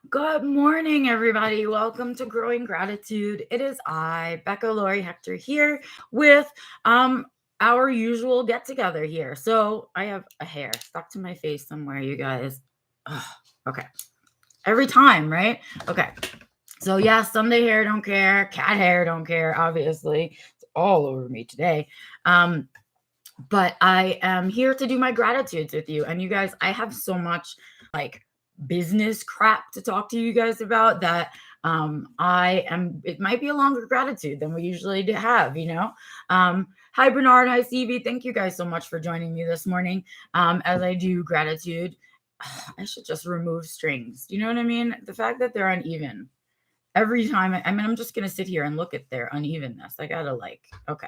Good morning, everybody. Welcome to Growing Gratitude. It is I, Becca Lori Hector, here with our usual get together here. So I have a hair stuck to my face somewhere, you guys. Ugh, okay. Every time, right? Okay. So yeah, Sunday hair don't care, cat hair don't care, obviously. It's all over me today. But I am here to do my gratitudes with you. And you guys, I have so much like business crap to talk to you guys about that it might be a longer gratitude than we usually have, Hi Bernard, hi Stevie. Thank you guys so much for joining me this morning. As I do gratitude, I should just remove strings. You know what I mean? The fact that they're uneven every time. I'm just gonna sit here and look at their unevenness. I gotta okay.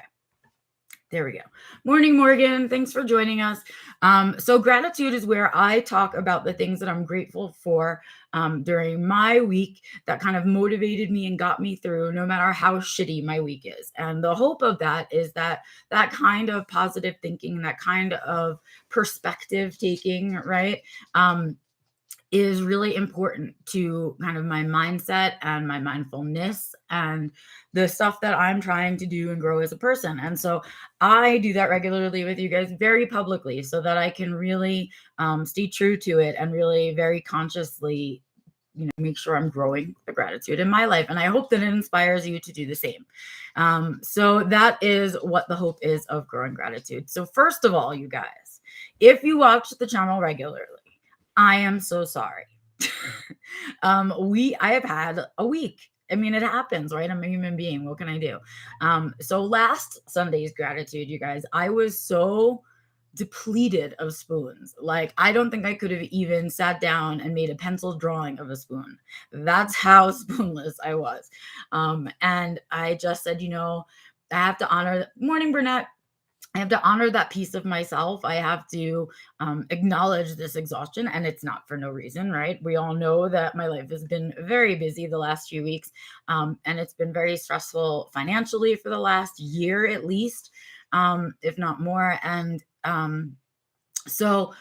There we go. Morning, Morgan. Thanks for joining us. So gratitude is where I talk about the things that I'm grateful for during my week that kind of motivated me and got me through no matter how shitty my week is. And the hope of that is that kind of positive thinking, that kind of perspective taking, right? Is really important to kind of my mindset and my mindfulness and the stuff that I'm trying to do and grow as a person. And so I do that regularly with you guys very publicly so that I can really stay true to it and really very consciously make sure I'm growing the gratitude in my life. And I hope that it inspires you to do the same. So that is what the hope is of growing gratitude. So first of all, you guys, if you watch the channel regularly, I am so sorry. I have had a week. I mean, it happens, right? I'm a human being. What can I do? So last Sunday's gratitude, you guys, I was so depleted of spoons. Like, I don't think I could have even sat down and made a pencil drawing of a spoon. That's how spoonless I was. And I just said, I have to honor. Morning, Burnett. I have to honor that piece of myself. I have to acknowledge this exhaustion, and it's not for no reason, right? We all know that my life has been very busy the last few weeks, and it's been very stressful financially for the last year at least, if not more. And so,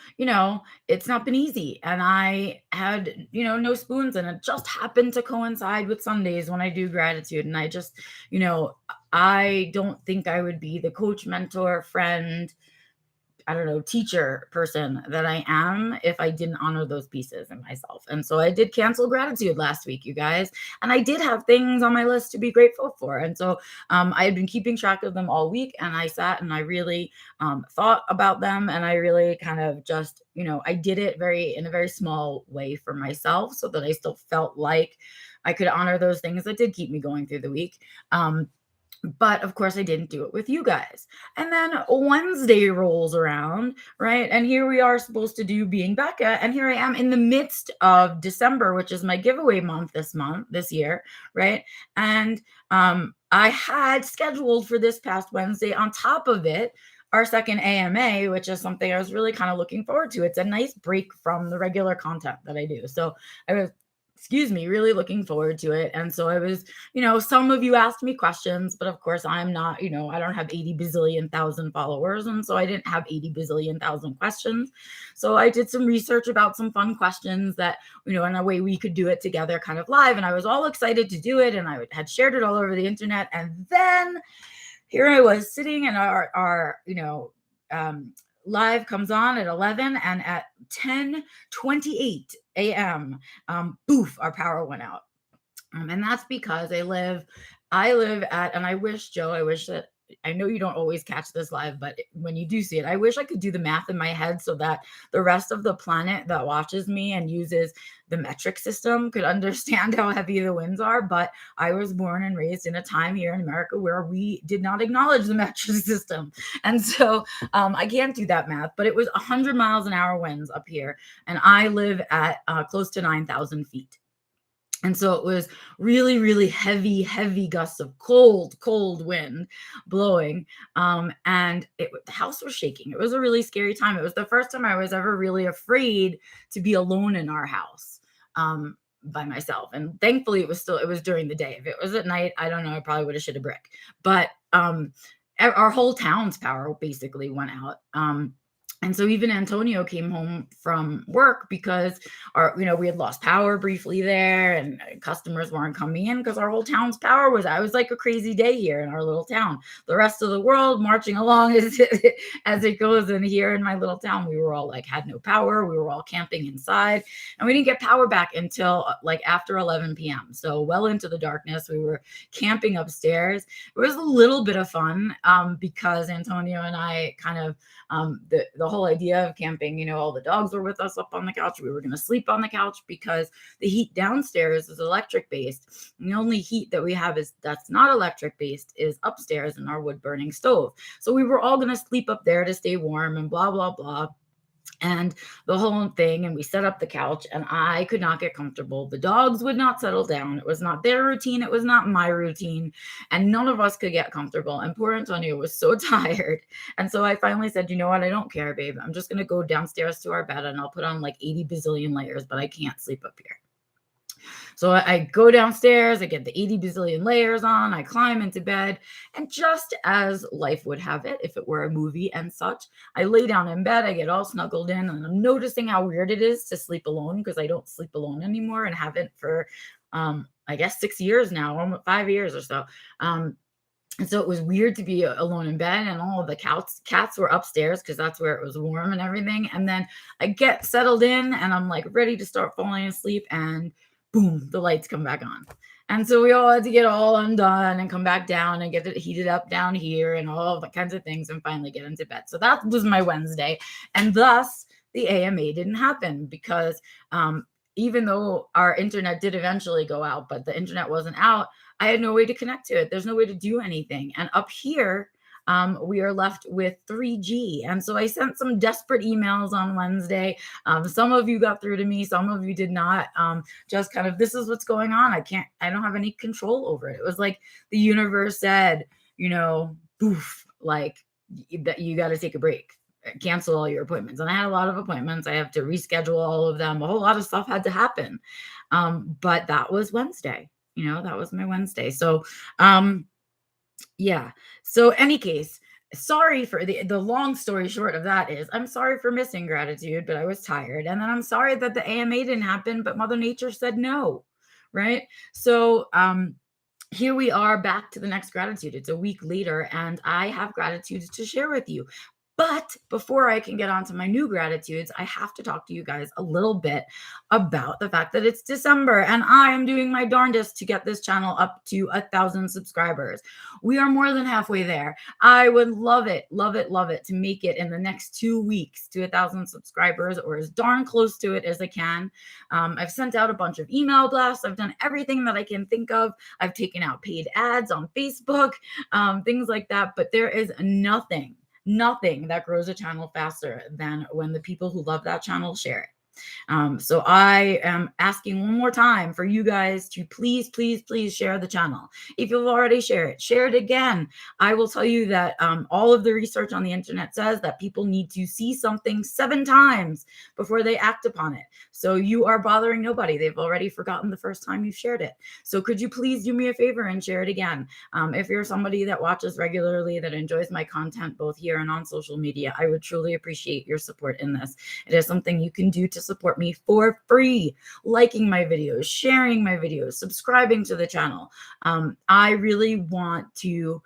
it's not been easy. And I had, no spoons, and it just happened to coincide with Sundays when I do gratitude. And I just, I don't think I would be the coach, mentor, friend, I don't know, teacher person that I am if I didn't honor those pieces in myself. And so I did cancel gratitude last week, you guys. And I did have things on my list to be grateful for. And so I had been keeping track of them all week. And I sat and I really thought about them. And I really kind of just, I did it in a very small way for myself so that I still felt like I could honor those things that did keep me going through the week. But of course, I didn't do it with you guys. And then Wednesday rolls around, right? And here we are supposed to do Being Becca. And here I am in the midst of December, which is my giveaway month this year, right? And I had scheduled for this past Wednesday on top of it our second AMA, which is something I was really kind of looking forward to. It's a nice break from the regular content that I do. So I was really looking forward to it. And so I was, some of you asked me questions, but of course I'm not, I don't have 80 bazillion thousand followers. And so I didn't have 80 bazillion thousand questions. So I did some research about some fun questions that, in a way we could do it together kind of live. And I was all excited to do it. And I had shared it all over the internet. And then here I was sitting in our live comes on at 11, and at 10:28 a.m. Boof, our power went out. And that's because I live at, and I wish that I know you don't always catch this live, but when you do see it, I wish I could do the math in my head so that the rest of the planet that watches me and uses the metric system could understand how heavy the winds are. But I was born and raised in a time here in America where we did not acknowledge the metric system. And so I can't do that math, but it was 100 miles an hour winds up here. And I live at close to 9,000 feet. And so it was really, really heavy, heavy gusts of cold, cold wind blowing. And the house was shaking. It was a really scary time. It was the first time I was ever really afraid to be alone in our house by myself. And thankfully it was during the day. If it was at night, I don't know, I probably would have shit a brick. But our whole town's power basically went out. And so even Antonio came home from work because we had lost power briefly there, and customers weren't coming in because our whole town's power was out. It was like a crazy day here in our little town. The rest of the world marching along as it goes. And here in my little town, we were all like, had no power. We were all camping inside, and we didn't get power back until like after 11 p.m. So well into the darkness, we were camping upstairs. It was a little bit of fun because Antonio and I kind of, the whole idea of camping, all the dogs were with us up on the couch. We were going to sleep on the couch because the heat downstairs is electric based. And the only heat that we have that's not electric based is upstairs in our wood burning stove. So we were all going to sleep up there to stay warm and blah, blah, blah. And the whole thing, and we set up the couch, and I could not get comfortable. The dogs would not settle down. It was not their routine. It was not my routine. And none of us could get comfortable. And poor Antonio was so tired. And so I finally said, you know what? I don't care, babe. I'm just going to go downstairs to our bed, and I'll put on like 80 bazillion layers, but I can't sleep up here. So I go downstairs, I get the 80 bazillion layers on, I climb into bed, and just as life would have it, if it were a movie and such, I lay down in bed, I get all snuggled in, and I'm noticing how weird it is to sleep alone, because I don't sleep alone anymore and haven't for, I guess 6 years now, almost 5 years or so. And so it was weird to be alone in bed, and all of the cats were upstairs because that's where it was warm and everything. And then I get settled in, and I'm like ready to start falling asleep, and boom, the lights come back on. And so we all had to get all undone and come back down and get it heated up down here and all the kinds of things, and finally get into bed. So that was my Wednesday. And thus the AMA didn't happen because even though our internet did eventually go out, but the internet wasn't out, I had no way to connect to it. There's no way to do anything. And up here, we are left with 3G. And so I sent some desperate emails on Wednesday. Some of you got through to me, some of you did not. Just kind of, this is what's going on. I don't have any control over it. It was like the universe said, boof, like that you got to take a break, cancel all your appointments. And I had a lot of appointments. I have to reschedule all of them. A whole lot of stuff had to happen. But that was Wednesday. That was my Wednesday. So, yeah. So any case, sorry for the long story short of that is I'm sorry for missing gratitude, but I was tired. And then I'm sorry that the AMA didn't happen, but Mother Nature said no. Right. So, here we are back to the next gratitude. It's a week later, and I have gratitudes to share with you. But before I can get on to my new gratitudes, I have to talk to you guys a little bit about the fact that it's December, and I am doing my darndest to get this channel up to 1,000 subscribers. We are more than halfway there. I would love it to make it in the next 2 weeks to 1,000 subscribers, or as darn close to it as I can. I've sent out a bunch of email blasts. I've done everything that I can think of. I've taken out paid ads on Facebook, things like that. But there is nothing that grows a channel faster than when the people who love that channel share it. So I am asking one more time for you guys to please share the channel. If you've already shared it, share it again. I will tell you that all of the research on the internet says that people need to see something 7 times before they act upon it. So you are bothering nobody. They've already forgotten the first time you've shared it. So could you please do me a favor and share it again? If you're somebody that watches regularly, that enjoys my content both here and on social media, I would truly appreciate your support in this. It is something you can do to support me for free: liking my videos, sharing my videos, subscribing to the channel. I really want to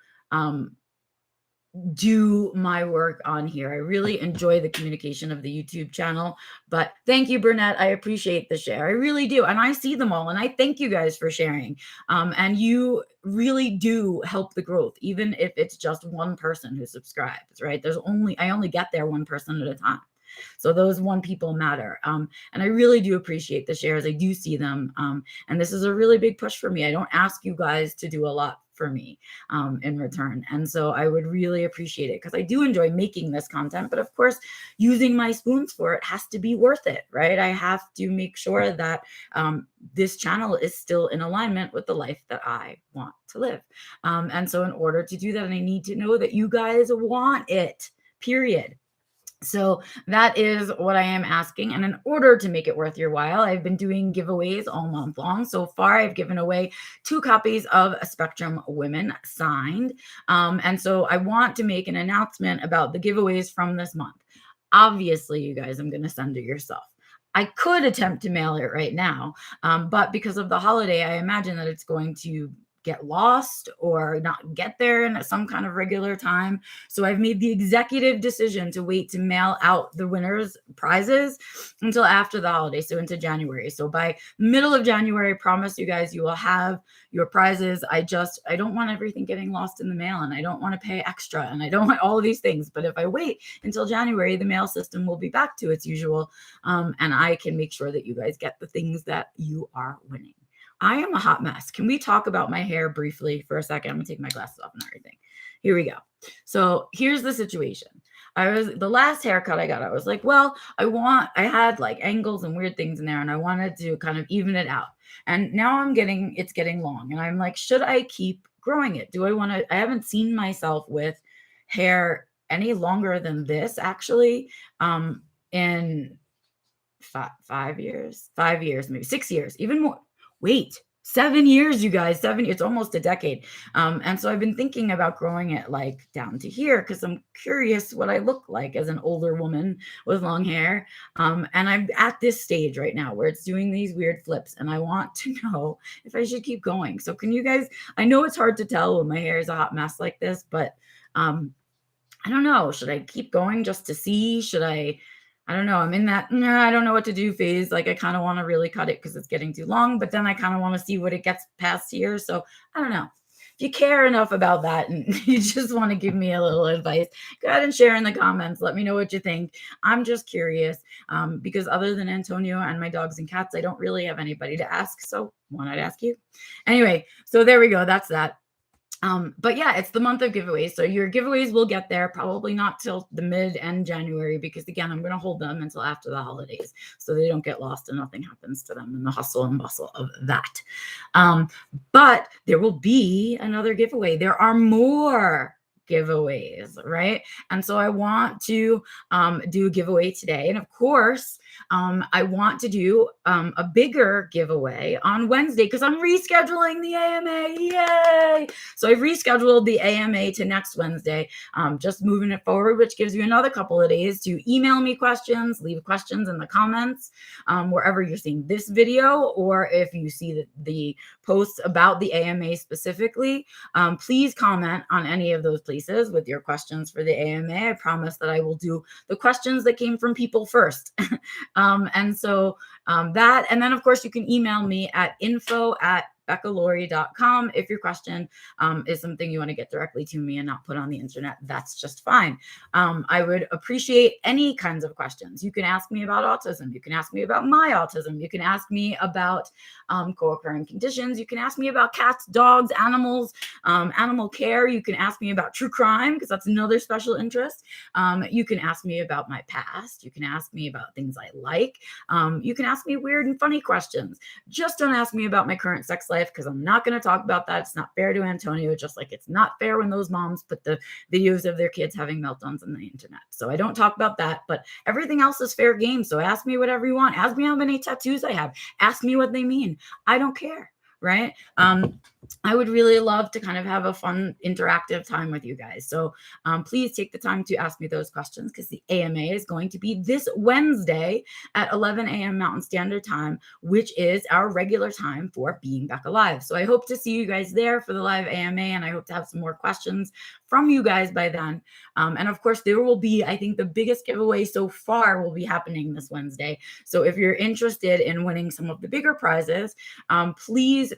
do my work on here. I really enjoy the communication of the YouTube channel, but thank you, Burnett. I appreciate the share. I really do. And I see them all, and I thank you guys for sharing. And you really do help the growth, even if it's just one person who subscribes, right? I only get there one person at a time. So those one people matter. And I really do appreciate the shares. I do see them. And this is a really big push for me. I don't ask you guys to do a lot for me in return. And so I would really appreciate it, because I do enjoy making this content. But of course, using my spoons for it has to be worth it, right? I have to make sure that this channel is still in alignment with the life that I want to live. And so in order to do that, I need to know that you guys want it, period. So that is what I am asking. And in order to make it worth your while, I've been doing giveaways all month long. So far, I've given away 2 copies of Spectrum Women signed. And so I want to make an announcement about the giveaways from this month. Obviously, you guys, I'm going to send it yourself. I could attempt to mail it right now, but because of the holiday, I imagine that it's going to get lost or not get there in some kind of regular time. So I've made the executive decision to wait to mail out the winners' prizes until after the holiday, so into January. So by middle of January, I promise you guys, you will have your prizes. I don't want everything getting lost in the mail, and I don't want to pay extra, and I don't want all of these things. But if I wait until January, the mail system will be back to its usual, and I can make sure that you guys get the things that you are winning. I am a hot mess. Can we talk about my hair briefly for a second? I'm gonna take my glasses off and everything. Here we go. So here's the situation. The last haircut I got, I was like, well, I had like angles and weird things in there, and I wanted to kind of even it out. And now it's getting long, and I'm like, should I keep growing it? I haven't seen myself with hair any longer than this, actually, in 5 years, maybe 6 years, even more. Wait, 7 years, you guys, it's almost a decade. And so I've been thinking about growing it like down to here because I'm curious what I look like as an older woman with long hair. And I'm at this stage right now where it's doing these weird flips, and I want to know if I should keep going. So can you guys, I know it's hard to tell when my hair is a hot mess like this, but I don't know. Should I keep going just to see? I don't know. I'm in that, I don't know what to do phase. Like I kind of want to really cut it because it's getting too long, but then I kind of want to see what it gets past here. So I don't know. If you care enough about that and you just want to give me a little advice, go ahead and share in the comments. Let me know what you think. I'm just curious because other than Antonio and my dogs and cats, I don't really have anybody to ask. So why not ask you? Anyway, so there we go. That's that. But yeah, it's the month of giveaways. So your giveaways will get there, probably not till the mid-end January, because again, I'm going to hold them until after the holidays so they don't get lost and nothing happens to them in the hustle and bustle of that. But there will be another giveaway. There are more giveaways, right? And so I want to do a giveaway today. And of course, I want to do a bigger giveaway on Wednesday because I'm rescheduling the AMA. Yay! So I've rescheduled the AMA to next Wednesday, just moving it forward, which gives you another couple of days to email me questions, leave questions in the comments, wherever you're seeing this video, or if you see the posts about the AMA specifically, please comment on any of those places with your questions for the AMA. I promise that I will do the questions that came from people first. And so that, and then of course you can email me at info@beccalaurie.com if your question is something you want to get directly to me and not put on the internet. That's just fine. I would appreciate any kinds of questions. You can ask me about autism. You can ask me about my autism. You can ask me about co-occurring conditions. You can ask me about cats, dogs, animals, animal care. You can ask me about true crime because that's another special interest. You can ask me about my past. You can ask me about things I like. You can ask me weird and funny questions. Just don't ask me about my current sex life because I'm not going to talk about that. It's not fair to Antonio, just like it's not fair when those moms put the videos of their kids having meltdowns on the internet. So I don't talk about that, but everything else is fair game. So ask me whatever you want. Ask me how many tattoos I have. Ask me what they mean. I don't care. Right? I would really love to kind of have a fun interactive time with you guys. So please take the time to ask me those questions because the AMA is going to be this Wednesday at 11 a.m. Mountain Standard Time, which is our regular time for Being Back Alive. So I hope to see you guys there for the live AMA, and I hope to have some more questions from you guys by then. And of course, there will be, I think the biggest giveaway so far will be happening this Wednesday. So if you're interested in winning some of the bigger prizes, please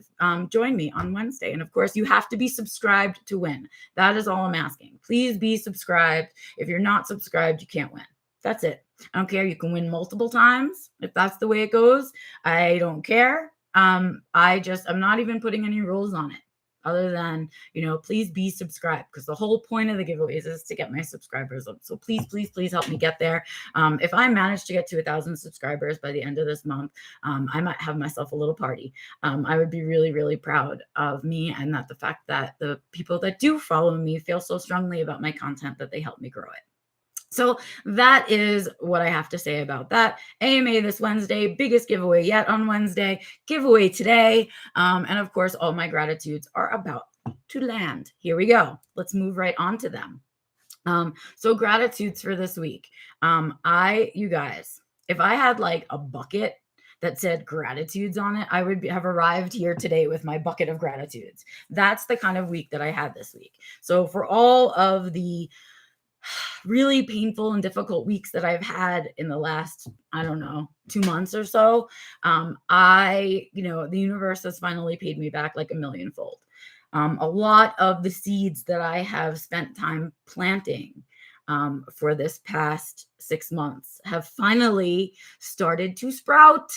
join me on Wednesday. And of course, you have to be subscribed to win. That is all I'm asking. Please be subscribed. If you're not subscribed, you can't win. That's it. I don't care. You can win multiple times if that's the way it goes. I don't care. I'm not even putting any rules on it other than, please be subscribed because the whole point of the giveaways is to get my subscribers up. So please, please, please help me get there. If I manage to get to 1,000 subscribers by the end of this month, I might have myself a little party. I would be really, really proud of me and that the fact that the people that do follow me feel so strongly about my content that they help me grow it. So that is what I have to say about that. AMA this Wednesday, biggest giveaway yet on Wednesday, giveaway today. And of course, all my gratitudes are about to land. Here we go. Let's move right on to them. So gratitudes for this week. You guys, if I had like a bucket that said gratitudes on it, I would have arrived here today with my bucket of gratitudes. That's the kind of week that I had this week. So for all of the really painful and difficult weeks that I've had in the last, I don't know, 2 months or so, the universe has finally paid me back like a millionfold. A lot of the seeds that I have spent time planting for this past 6 months have finally started to sprout.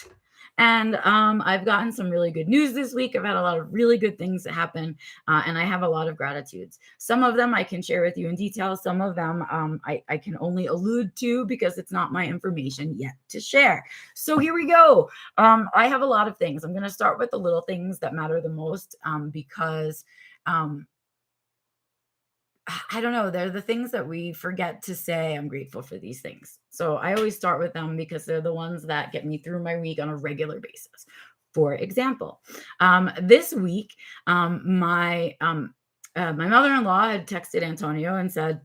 And I've gotten some really good news this week. I've had a lot of really good things that happen, and I have a lot of gratitudes. Some of them I can share with you in detail. Some of them I can only allude to because it's not my information yet to share. So here we go. I have a lot of things. I'm going to start with the little things that matter the most because um, I don't know. They're the things that we forget to say. I'm grateful for these things. So I always start with them because they're the ones that get me through my week on a regular basis. For example, this week, my mother-in-law had texted Antonio and said,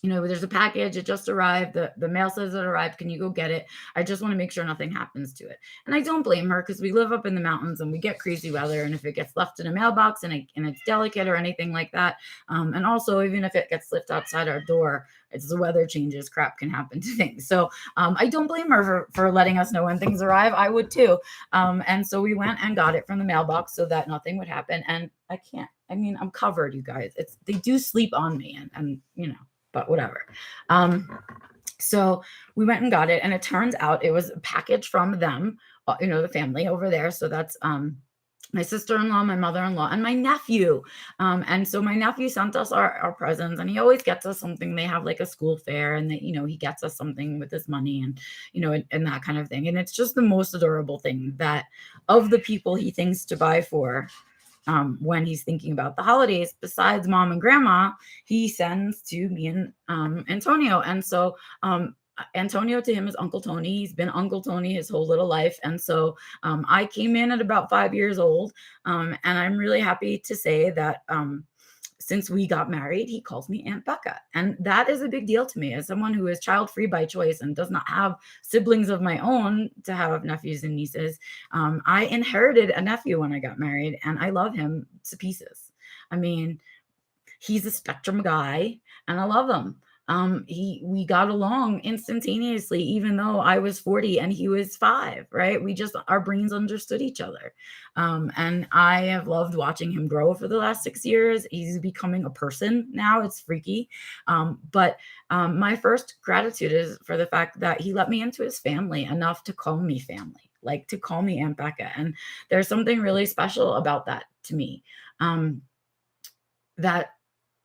there's a package. It just arrived. The mail says it arrived. Can you go get it? I just want to make sure nothing happens to it. And I don't blame her because we live up in the mountains and we get crazy weather. And if it gets left in a mailbox and it's delicate or anything like that, and also even if it gets left outside our door, it's the weather changes, crap can happen to things. So I don't blame her for letting us know when things arrive. I would too. And so we went and got it from the mailbox so that nothing would happen. And I'm covered, you guys. They do sleep on me and but whatever. So we went and got it, and it turns out it was a package from them, the family over there. So that's my sister-in-law, my mother-in-law, and my nephew. And so my nephew sent us our presents, and he always gets us something. They have like a school fair, and he gets us something with his money and and that kind of thing. And it's just the most adorable thing that of the people he thinks to buy for. When he's thinking about the holidays, besides mom and grandma, he sends to me and Antonio. And so Antonio to him is Uncle Tony. He's been Uncle Tony his whole little life. And so I came in at about 5 years old. And I'm really happy to say that since we got married, he calls me Aunt Becca. And that is a big deal to me as someone who is child-free by choice and does not have siblings of my own to have nephews and nieces. I inherited a nephew when I got married, and I love him to pieces. I mean, he's a spectrum guy, and I love him. We got along instantaneously, even though I was 40 and he was 5, right? Our brains understood each other. And I have loved watching him grow for the last 6 years. He's becoming a person now. It's freaky. But my first gratitude is for the fact that he let me into his family enough to call me family, like to call me Aunt Becca. And there's something really special about that to me. That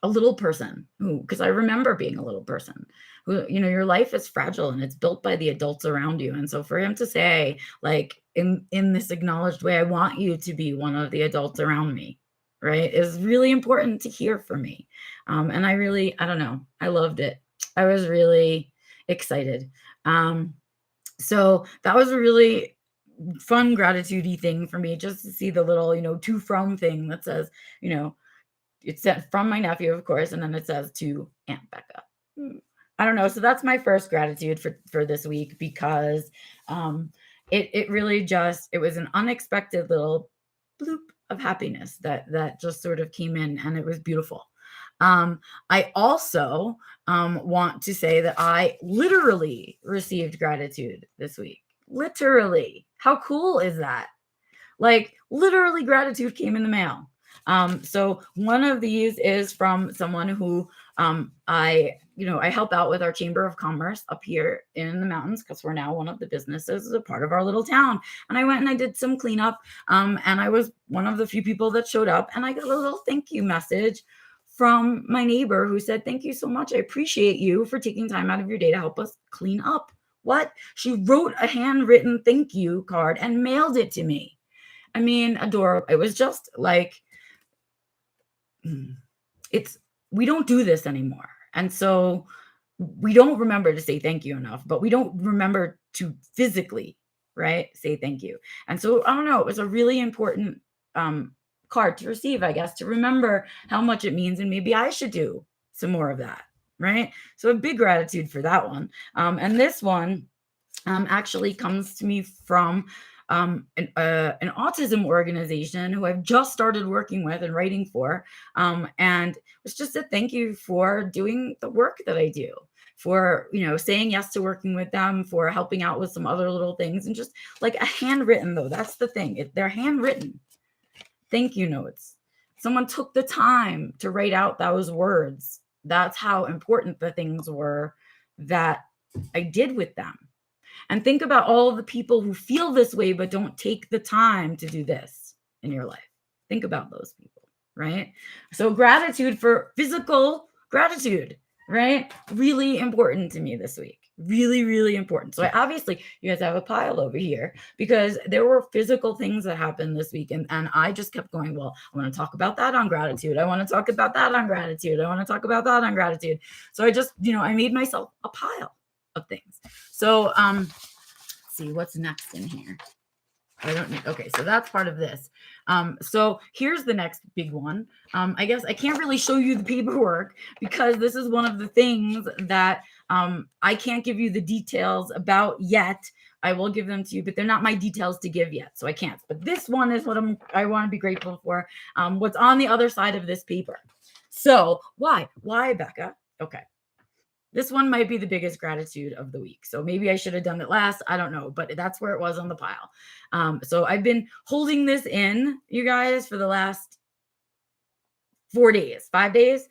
a little person because I remember being a little person who, your life is fragile and it's built by the adults around you. And so for him to say, like, in this acknowledged way, I want you to be one of the adults around me, right, is really important to hear for me. And I don't know, I loved it. I was really excited. So that was a really fun gratitude-y thing for me, just to see the little, to from thing that says, it's sent from my nephew, of course, and then it says to Aunt Becca. I don't know. So that's my first gratitude for this week because it really it was an unexpected little bloop of happiness that just sort of came in, and it was beautiful. I also want to say that I literally received gratitude this week. Literally. How cool is that? Like, literally gratitude came in the mail. So one of these is from someone who I help out with our Chamber of Commerce up here in the mountains because we're now one of the businesses as a part of our little town. And I went and I did some cleanup, and I was one of the few people that showed up, and I got a little thank you message from my neighbor who said, "Thank you so much. I appreciate you for taking time out of your day to help us clean up." What? She wrote a handwritten thank you card and mailed it to me. I mean, adorable. It was just like, we don't do this anymore. And so we don't remember to say thank you enough, but we don't remember to physically, right, say thank you. And so I don't know, it was a really important card to receive, I guess, to remember how much it means. And maybe I should do some more of that. right? So a big gratitude for that one. And this one actually comes to me from an autism organization who I've just started working with and writing for. And it's just a thank you for doing the work that I do, for, saying yes to working with them, for helping out with some other little things, and just like a handwritten, though, that's the thing. They're handwritten thank you notes. Someone took the time to write out those words. That's how important the things were that I did with them. And think about all the people who feel this way but don't take the time to do this in your life. Think about those people, right? So gratitude for physical gratitude, right? Really important to me this week. Really, really important. So obviously you guys have a pile over here because there were physical things that happened this week. And I just kept going, well, I want to talk about that on gratitude. I want to talk about that on gratitude. I want to talk about that on gratitude. So I just, I made myself a pile of things. So let's see what's next in here. I don't need, okay, so that's part of this. So here's the next big one. I guess I can't really show you the paperwork because this is one of the things that I can't give you the details about yet. I will give them to you, but they're not my details to give yet, so I can't. But this one is what I want to be grateful for. What's on the other side of this paper. So why, Becca? Okay. This one might be the biggest gratitude of the week. So maybe I should have done it last. I don't know, but that's where it was on the pile. So I've been holding this in, you guys, for the last 5 days,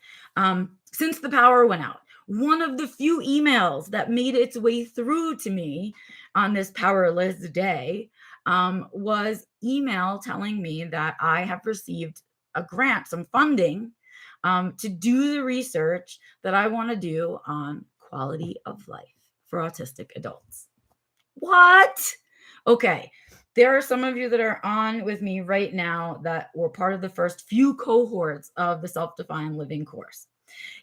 since the power went out. One of the few emails that made its way through to me on this powerless day was email telling me that I have received a grant, some funding, to do the research that I want to do on quality of life for autistic adults. What? Okay. There are some of you that are on with me right now that were part of the first few cohorts of the Self-Defined Living course.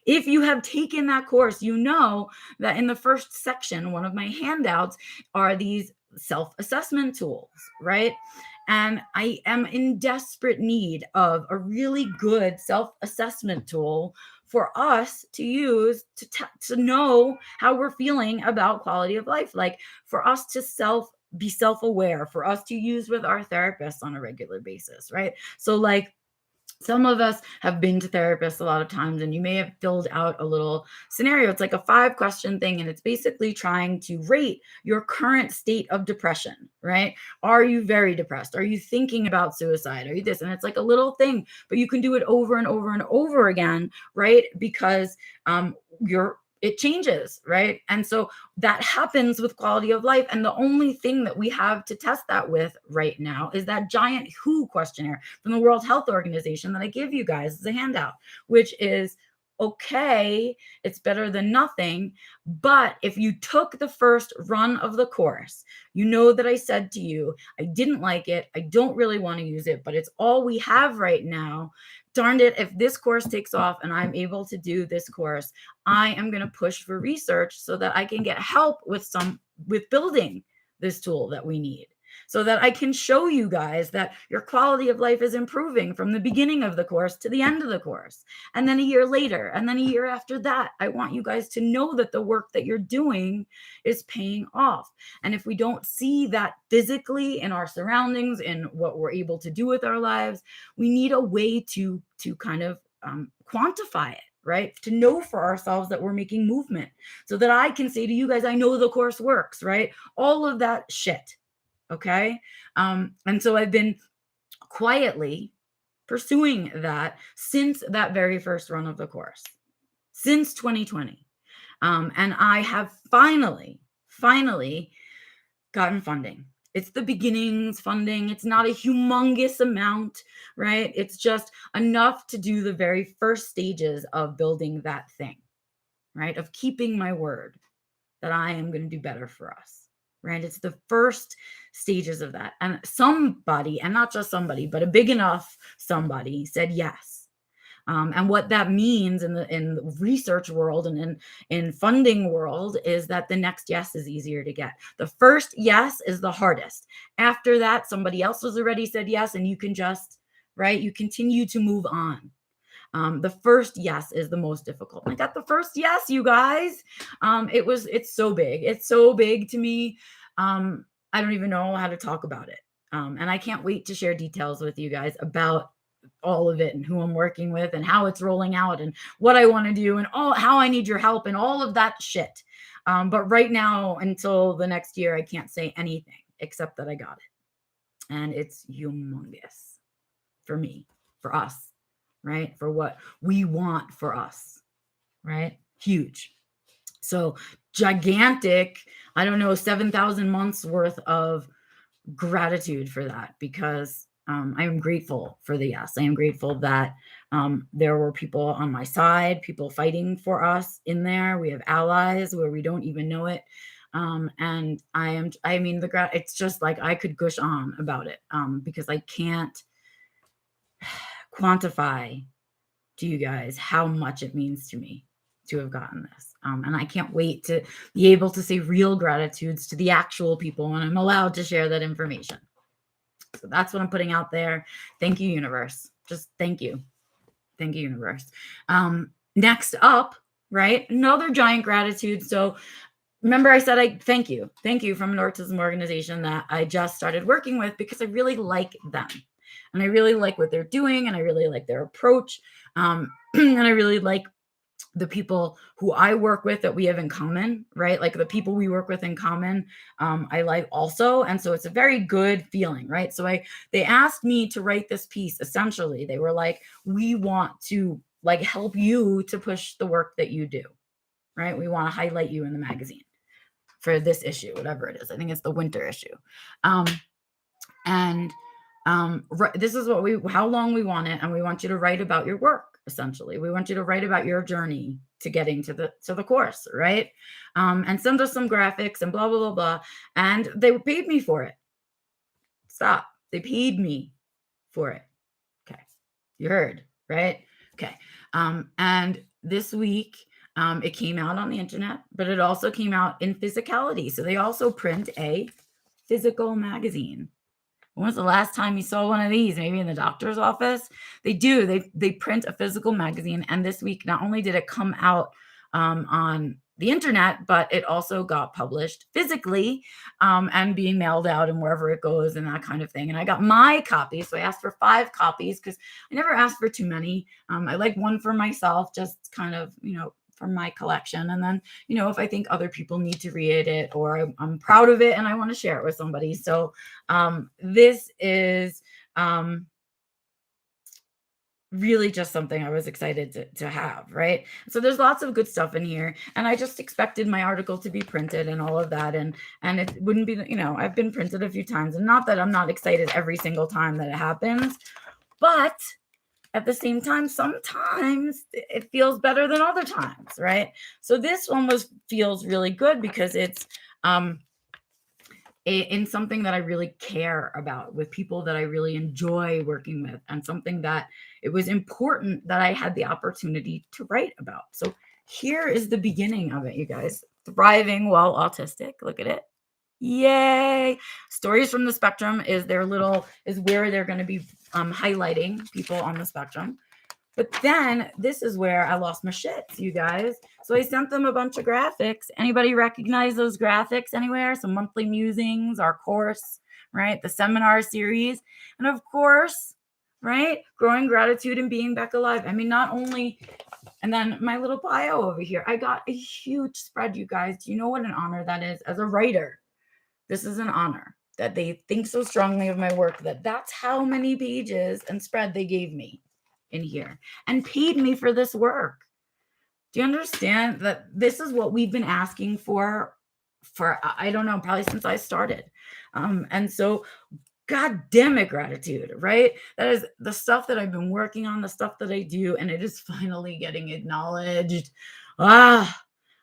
If you have taken that course, you know that in the first section, one of my handouts are these self-assessment tools, right? And I am in desperate need of a really good self-assessment tool for us to use to know how we're feeling about quality of life, like for us to be self-aware, for us to use with our therapists on a regular basis, right? So like some of us have been to therapists a lot of times, and you may have filled out a little scenario. It's like a 5-question thing, and it's basically trying to rate your current state of depression, right? Are you very depressed? Are you thinking about suicide? Are you this? And it's like a little thing, but you can do it over and over and over again, right? Because it changes, right? And so that happens with quality of life. And the only thing that we have to test that with right now is that giant WHO questionnaire from the World Health Organization that I give you guys as a handout, which is okay, it's better than nothing. But if you took the first run of the course, you know that I said to you, I didn't like it. I don't really want to use it, but it's all we have right now. Darned it, if this course takes off and I'm able to do this course, I am going to push for research so that I can get help with building this tool that we need, so that I can show you guys that your quality of life is improving from the beginning of the course to the end of the course. And then a year later, and then a year after that, I want you guys to know that the work that you're doing is paying off. And if we don't see that physically in our surroundings, in what we're able to do with our lives, we need a way to kind of quantify it, right? To know for ourselves that we're making movement, so that I can say to you guys, I know the course works, right? All of that shit. Okay. And so I've been quietly pursuing that since that very first run of the course, since 2020. And I have finally gotten funding. It's the beginnings funding. It's not a humongous amount, right? It's just enough to do the very first stages of building that thing, right? Of keeping my word that I am going to do better for us. Right? It's the first stages of that. And somebody, and not just somebody, but a big enough somebody said yes. And what that means in the research world and in funding world is that the next yes is easier to get. The first yes is the hardest. After that, somebody else has already said yes, and you can just, right? You continue to move on. The first yes is the most difficult. I got the first yes, you guys. It's so big. It's so big to me. I don't even know how to talk about it. And I can't wait to share details with you guys about all of it and who I'm working with and how it's rolling out and what I want to do and how I need your help and all of that shit. But right now, until the next year, I can't say anything except that I got it. And it's humongous for me, for us, right? For what we want for us, right? Huge. So gigantic, I don't know, 7,000 months worth of gratitude for that, because I am grateful for the yes. I am grateful that there were people on my side, people fighting for us in there. We have allies where we don't even know it. And it's just like I could gush on about it because I can't quantify to you guys how much it means to me to have gotten this. And I can't wait to be able to say real gratitudes to the actual people when I'm allowed to share that information. So that's what I'm putting out there. Thank you, universe. Just thank you. Thank you, universe. Next up, right? Another giant gratitude. So remember I said thank you from an autism organization that I just started working with because I really like them. And I really like what they're doing, and I really like their approach. And I really like the people who I work with that we have in common, right? Like the people we work with in common, I like also. And so it's a very good feeling, right? So they asked me to write this piece. Essentially, they were like, we want to like help you to push the work that you do, right? We want to highlight you in the magazine for this issue, whatever it is. I think it's the winter issue. This is how long we want it. And we want you to write about your work. Essentially, we want you to write about your journey to getting to the course, right? And send us some graphics and blah, blah, blah, blah. And they paid me for it. Stop. They paid me for it. Okay. You heard, right? Okay. And this week, it came out on the internet, but it also came out in physicality. So they also print a physical magazine. When was the last time you saw one of these? Maybe in the doctor's office? They do. They print a physical magazine. And this week, not only did it come out on the internet, but it also got published physically and being mailed out and wherever it goes and that kind of thing. And I got my copy. So I asked for 5 copies because I never asked for too many. I like one for myself, just kind of, from my collection. And then, if I think other people need to read it or I'm proud of it and I want to share it with somebody. So this is really just something I was excited to have, right? So there's lots of good stuff in here. And I just expected my article to be printed and all of that. And it wouldn't be, I've been printed a few times, and not that I'm not excited every single time that it happens, but at the same time, sometimes it feels better than other times, right? So this one feels really good because it's in something that I really care about, with people that I really enjoy working with, and something that it was important that I had the opportunity to write about. So here is the beginning of it, you guys. Thriving while autistic. Look at it. Yay. Stories from the Spectrum is where they're going to be highlighting people on the spectrum. But then this is where I lost my shit, you guys. So I sent them a bunch of graphics. Anybody recognize those graphics anywhere? Some monthly musings, our course, right? The seminar series. And of course, right? Growing gratitude and being back alive. I mean, not only, and then my little bio over here. I got a huge spread, you guys. Do you know what an honor that is? As a writer, this is an honor that they think so strongly of my work that that's how many pages and spread they gave me in here and paid me for this work. Do you understand that this is what we've been asking for I don't know, probably since I started. And so God damn it, gratitude, right? That is the stuff that I've been working on, the stuff that I do, and it is finally getting acknowledged.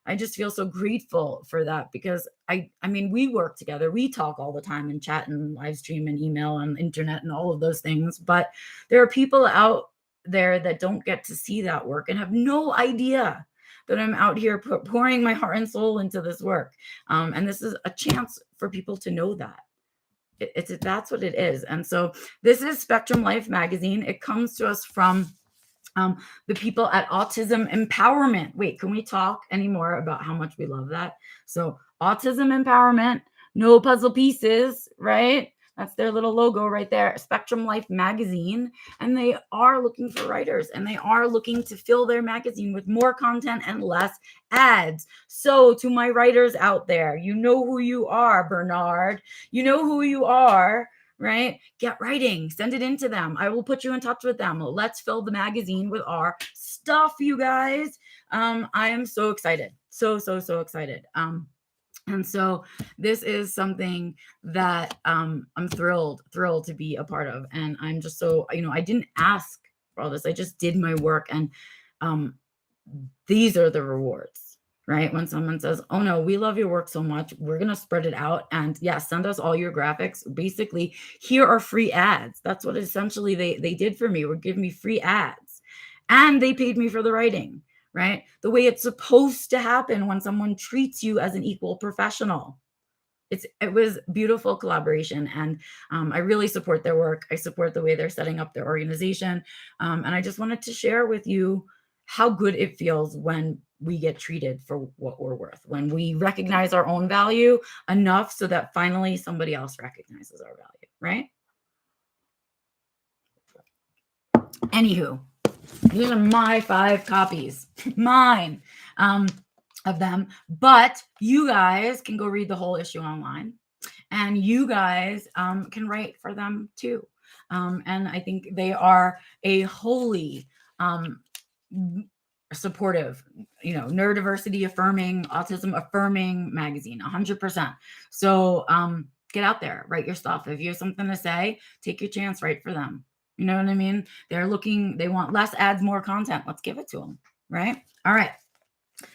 I just feel so grateful for that, because I mean, we work together. We talk all the time and chat and live stream and email and internet and all of those things. But there are people out there that don't get to see that work and have no idea that I'm out here pouring my heart and soul into this work. And this is a chance for people to know that. That's what it is. And so this is Spectrum Life magazine. It comes to us from The people at Autism Empowerment. Wait, can we talk anymore about how much we love that? So, Autism Empowerment, no puzzle pieces, right? That's their little logo right there. Spectrum Life magazine. And they are looking for writers, and they are looking to fill their magazine with more content and less ads. So, to my writers out there, you know who you are, Bernard. You know who you are, right? Get writing, send it into them. I will put you in touch with them. Let's fill the magazine with our stuff, you guys. I am so excited. So excited. And so this is something that I'm thrilled to be a part of. And I'm just so, I didn't ask for all this. I just did my work. And these are the rewards, right? When someone says, oh no, we love your work so much, we're going to spread it out. And yeah, send us all your graphics. Basically, here are free ads. That's what essentially they did for me, would give me free ads. And they paid me for the writing, right? The way it's supposed to happen when someone treats you as an equal professional. It was beautiful collaboration, and I really support their work. I support the way they're setting up their organization, and I just wanted to share with you how good it feels when we get treated for what we're worth, when we recognize our own value enough so that finally somebody else recognizes our value, right? Anywho, these are my 5 copies, mine, of them. But you guys can go read the whole issue online, and you guys can write for them too. And I think they are a wholly supportive, neurodiversity affirming, autism affirming magazine, 100%. So get out there, write your stuff. If you have something to say, take your chance, write for them. You know what I mean? They want less ads, more content. Let's give it to them, right? All right.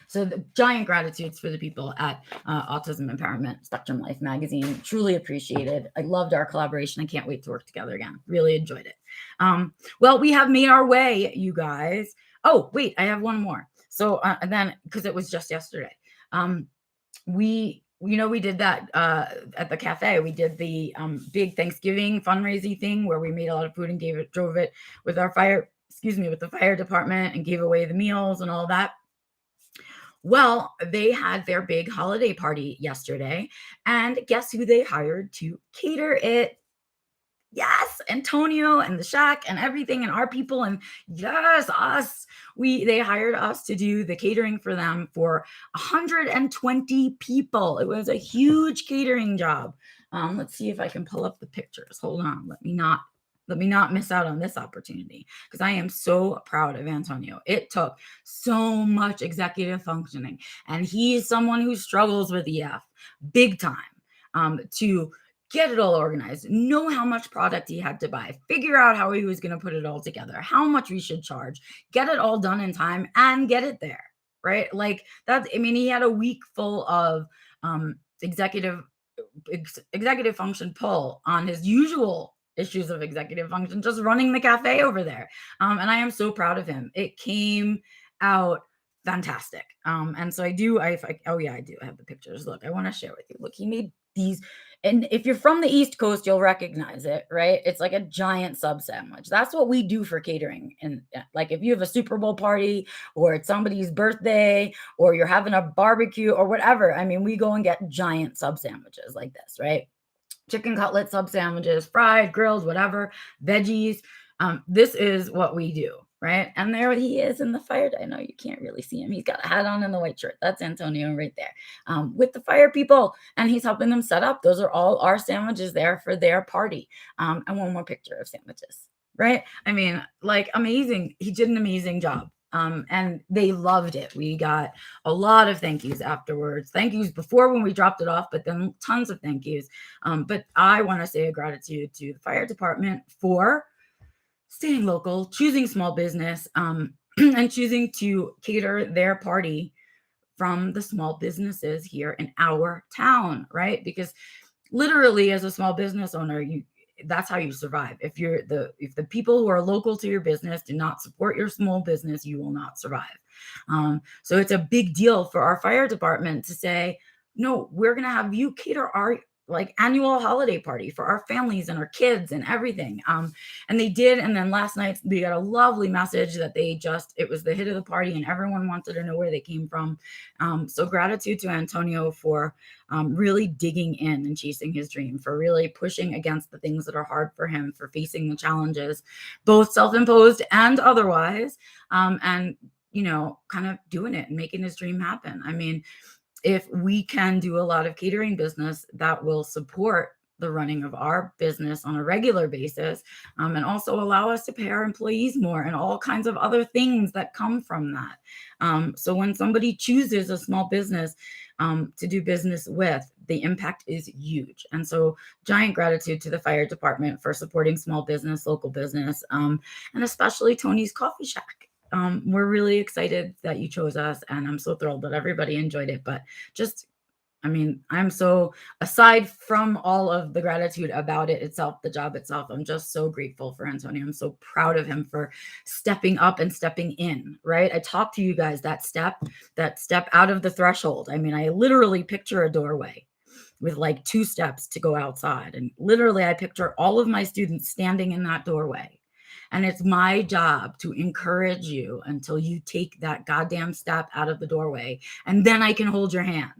So the giant gratitudes for the people at Autism Empowerment, Spectrum Life magazine. Truly appreciated. I loved our collaboration. I can't wait to work together again. Really enjoyed it. Well, we have made our way, you guys. Oh, wait, I have one more. So and then, because it was just yesterday, we did that at the cafe. We did the big Thanksgiving fundraising thing where we made a lot of food and drove it with our with the fire department, and gave away the meals and all that. Well, they had their big holiday party yesterday, and guess who they hired to cater it? Yes, Antonio and the Shack and everything, and our people, and yes, us. They hired us to do the catering for them for 120 people. It was a huge catering job. Let's see if I can pull up the pictures. Hold on. Let me not miss out on this opportunity, because I am so proud of Antonio. It took so much executive functioning, and he is someone who struggles with EF big time, to get it all organized, know how much product he had to buy, figure out how he was going to put it all together, how much we should charge, get it all done in time, and get it there, right? Like that's, he had a week full of executive function pull on his usual issues of executive function, just running the cafe over there. And I am so proud of him. It came out fantastic. And so I do have the pictures. Look, I want to share with you. Look, he made these, and if you're from the East Coast, you'll recognize it, right? It's like a giant sub sandwich. That's what we do for catering. And like if you have a Super Bowl party, or it's somebody's birthday, or you're having a barbecue or whatever, we go and get giant sub sandwiches like this, right? Chicken cutlet sub sandwiches, fried, grilled, whatever, veggies. This is what we do, right? And there he is in the fire. I know you can't really see him. He's got a hat on and the white shirt. That's Antonio right there, with the fire people, and he's helping them set up. Those are all our sandwiches there for their party. And one more picture of sandwiches, right? Like amazing. He did an amazing job. And they loved it. We got a lot of thank yous afterwards. Thank yous before when we dropped it off, but then tons of thank yous. But I want to say a gratitude to the fire department for staying local, choosing small business, and choosing to cater their party from the small businesses here in our town, right? Because literally, as a small business owner, that's how you survive. If the people who are local to your business do not support your small business, you will not survive. So it's a big deal for our fire department to say, no, we're going to have you cater like annual holiday party for our families and our kids and everything. And they did. And then last night we got a lovely message that it was the hit of the party and everyone wanted to know where they came from. So gratitude to Antonio for really digging in and chasing his dream, for really pushing against the things that are hard for him, for facing the challenges, both self-imposed and otherwise, and, kind of doing it and making his dream happen. I mean, if we can do a lot of catering business, that will support the running of our business on a regular basis, and also allow us to pay our employees more and all kinds of other things that come from that. So when somebody chooses a small business to do business with, the impact is huge. And so giant gratitude to the fire department for supporting small business, local business, and especially Tony's Coffee Shack. We're really excited that you chose us, and I'm so thrilled that everybody enjoyed it. But I'm so, aside from all of the gratitude about it itself, the job itself, I'm just so grateful for Antonio. I'm so proud of him for stepping up and stepping in, right? I talked to you guys, that step out of the threshold. I mean, I literally picture a doorway with like 2 steps to go outside. And literally I picture all of my students standing in that doorway. And it's my job to encourage you until you take that goddamn step out of the doorway. And then I can hold your hand.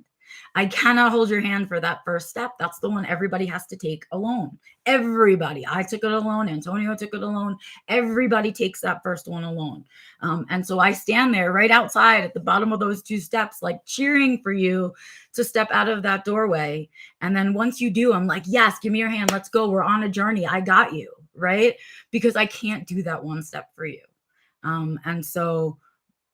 I cannot hold your hand for that first step. That's the one everybody has to take alone. Everybody. I took it alone. Antonio took it alone. Everybody takes that first one alone. And so I stand there right outside at the bottom of those 2 steps, like cheering for you to step out of that doorway. And then once you do, I'm like, yes, give me your hand. Let's go. We're on a journey. I got you. Right? Because I can't do that one step for you. And so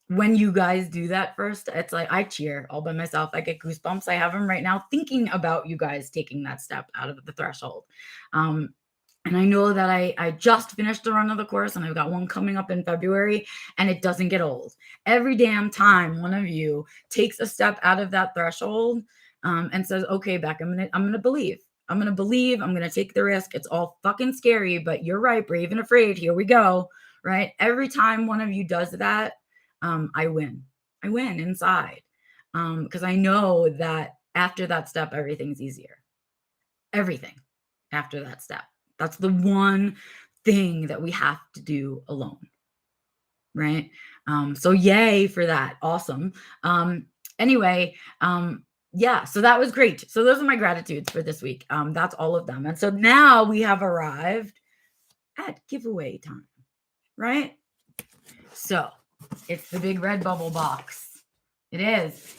when you guys do that first, it's like I cheer all by myself. I get goosebumps. I have them right now thinking about you guys taking that step out of the threshold. And I know that I just finished the run of the course and I've got one coming up in February, and it doesn't get old. Every damn time one of you takes a step out of that threshold and says, okay, Beck, I'm gonna believe. I'm going to believe. I'm going to take the risk. It's all fucking scary, but you're right. Brave and afraid. Here we go. Right. Every time one of you does that, I win. I win inside. Because I know that after that step, everything's easier. Everything after that step. That's the one thing that we have to do alone. Right. So yay for that. Awesome. Anyway, yeah, so that was great. So those are my gratitudes for this week. That's all of them. And so now we have arrived at giveaway time, right? So it's the big red bubble box. It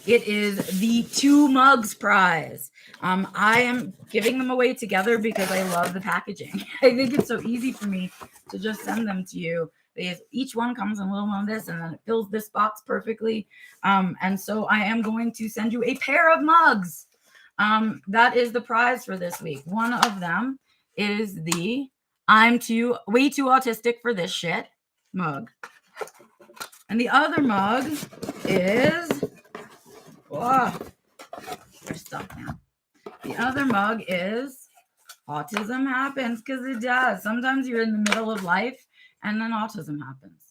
is the 2 mugs prize. I am giving them away together because I love the packaging. I think it's so easy for me to just send them to you. Because each one comes in a little one of this, and then it fills this box perfectly. And so I am going to send you a pair of mugs. That is the prize for this week. One of them is the I'm way too autistic for this shit mug. And the other mug is, they're stuck now. The other mug is autism happens, because it does. Sometimes you're in the middle of life and then autism happens,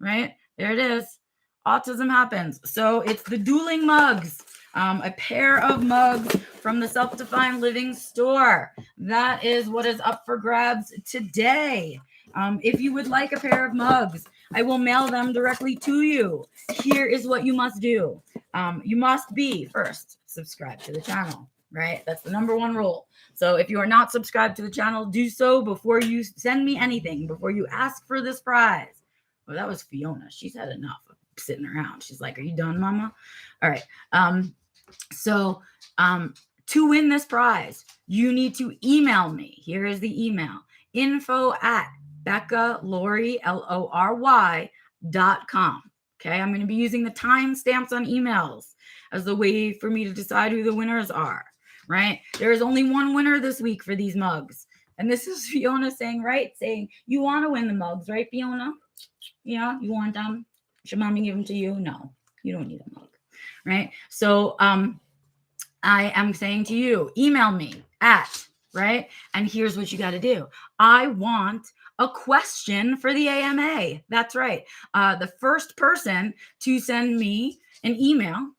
right? There it is. Autism happens. So it's the dueling mugs, a pair of mugs from the Self-Defined Living store. That is what is up for grabs today. If you would like a pair of mugs, I will mail them directly to you. Here is what you must do. You must be first subscribe to the channel, right? That's the number 1 rule. So if you are not subscribed to the channel, do so before you send me anything, before you ask for this prize. Well, that was Fiona. She's had enough of sitting around. She's like, are you done, mama? All right. So to win this prize, you need to email me. Here is the email: info@BeccaLory.com. Okay. I'm going to be using the timestamps on emails as the way for me to decide who the winners are. Right? There is only one winner this week for these mugs. And this is Fiona saying, you want to win the mugs, right, Fiona? Yeah, you want them? Should mommy give them to you? No, you don't need a mug. Right? So I am saying to you, email me right? And here's what you got to do. I want a question for the AMA. That's right. The first person to send me an email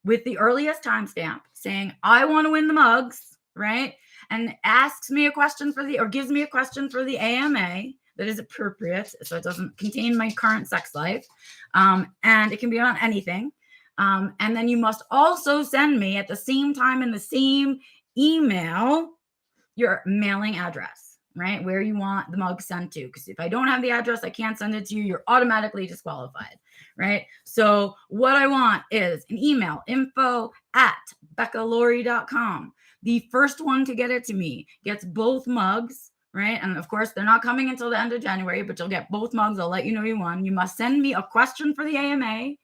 with the earliest timestamp saying, I want to win the mugs, right? and asks me a question or gives me a question for the AMA that is appropriate, so it doesn't contain my current sex life, and it can be on anything. And then you must also send me at the same time in the same email your mailing address, right? Where you want the mug sent to. Because if I don't have the address, I can't send it to you. You're automatically disqualified, right? So what I want is an email, info@beccalaurie.com. The first one to get it to me gets both mugs, right? And of course, they're not coming until the end of January, but you'll get both mugs. I'll let you know you won. You must send me a question for the AMA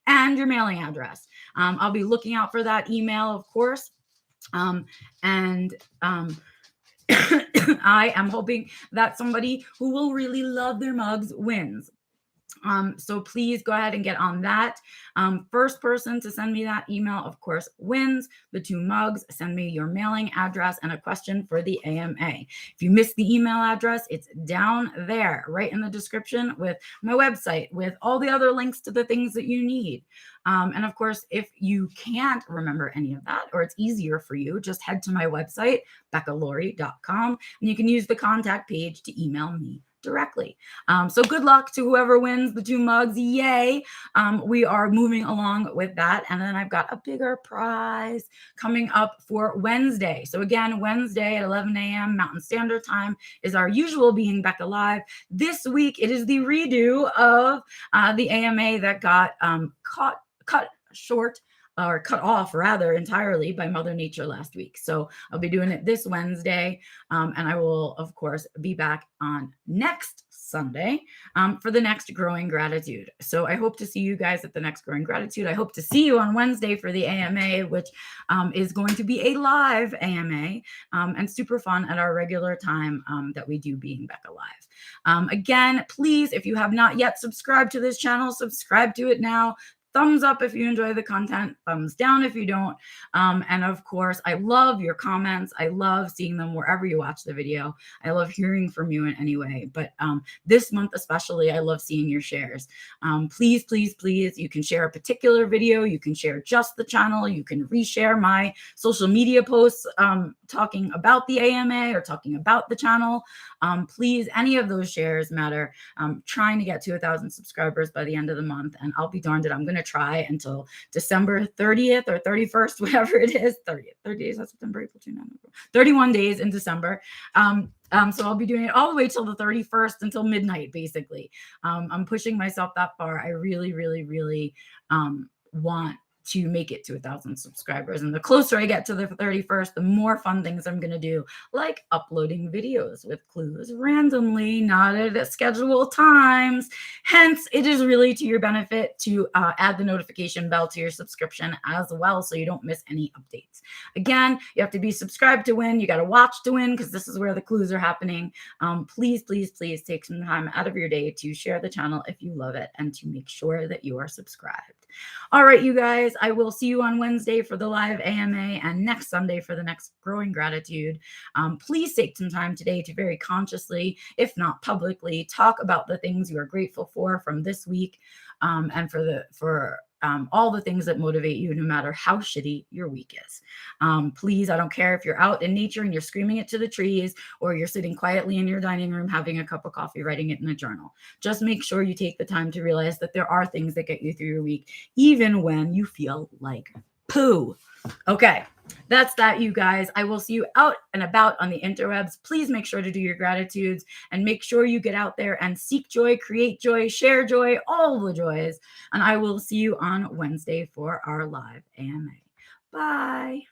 and your mailing address. I'll be looking out for that email, of course. I am hoping that somebody who will really love their mugs wins. So please go ahead and get on that. First person to send me that email, of course, wins the 2 mugs. Send me your mailing address and a question for the AMA. If you missed the email address, it's down there, right in the description with my website, with all the other links to the things that you need. And of course, if you can't remember any of that, or it's easier for you, just head to my website, beccalaurie.com, and you can use the contact page to email me directly. So good luck to whoever wins the 2 mugs. Yay. We are moving along with that. And then I've got a bigger prize coming up for Wednesday. So again, Wednesday at 11 a.m. Mountain Standard Time is our usual Being Becca Live. This week, it is the redo of the AMA that got cut short, or cut off rather entirely, by Mother Nature last week. So I'll be doing it this Wednesday. And I will, of course, be back on next Sunday for the next Growing Gratitude. So I hope to see you guys at the next Growing Gratitude. I hope to see you on Wednesday for the AMA, which is going to be a live AMA and super fun at our regular time that we do Being Becca Live. Again, please, if you have not yet subscribed to this channel, subscribe to it now. Thumbs up if you enjoy the content, thumbs down if you don't. And of course, I love your comments. I love seeing them wherever you watch the video. I love hearing from you in any way. But this month especially, I love seeing your shares. Please, please, please, you can share a particular video. You can share just the channel. You can reshare my social media posts talking about the AMA or talking about the channel. Please, any of those shares matter. I'm trying to get to 1,000 subscribers by the end of the month, and I'll be darned if I'm going to try until December 30th or 31st, whatever it is. 30th, 30 days, that's September, April, June, November, 31 days in December. So I'll be doing it all the way till the 31st until midnight, basically. I'm pushing myself that far. I really, really, really want to make it to 1,000 subscribers. And the closer I get to the 31st, the more fun things I'm going to do, like uploading videos with clues randomly, not at scheduled times. Hence, it is really to your benefit to add the notification bell to your subscription as well, so you don't miss any updates. Again, you have to be subscribed to win. You got to watch to win, because this is where the clues are happening. Please, please, please take some time out of your day to share the channel if you love it, and to make sure that you are subscribed. All right, you guys, I will see you on Wednesday for the live AMA and next Sunday for the next Growing Gratitude. Please take some time today to very consciously, if not publicly, talk about the things you are grateful for from this week, and for all the things that motivate you, no matter how shitty your week is. Please, I don't care if you're out in nature and you're screaming it to the trees, or you're sitting quietly in your dining room having a cup of coffee, writing it in a journal. Just make sure you take the time to realize that there are things that get you through your week, even when you feel like poo. Okay, that's that, you guys. I will see you out and about on the interwebs. Please make sure to do your gratitudes, and make sure you get out there and seek joy, create joy, share joy, all the joys. And I will see you on Wednesday for our live AMA. Bye.